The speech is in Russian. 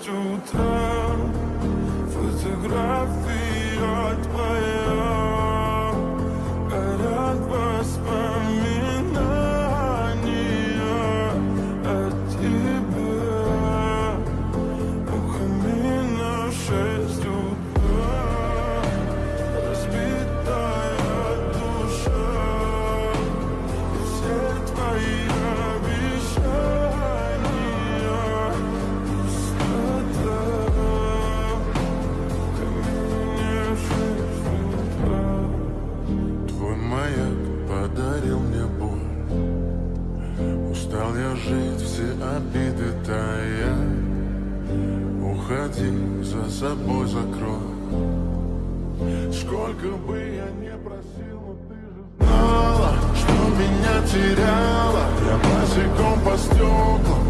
6 утра. Фотография твоя, горят воспоминания о тебе. У камина 6 утра, разбитая душа, и все твои обещания пустота. В камине 6 утра. Твой маяк подарил мне боль. Устал я жить, все обиды тая. Уходи, за собой закрой. Сколько бы я не просил, но ты же знала, что меня теряла. Я босиком по стеклам.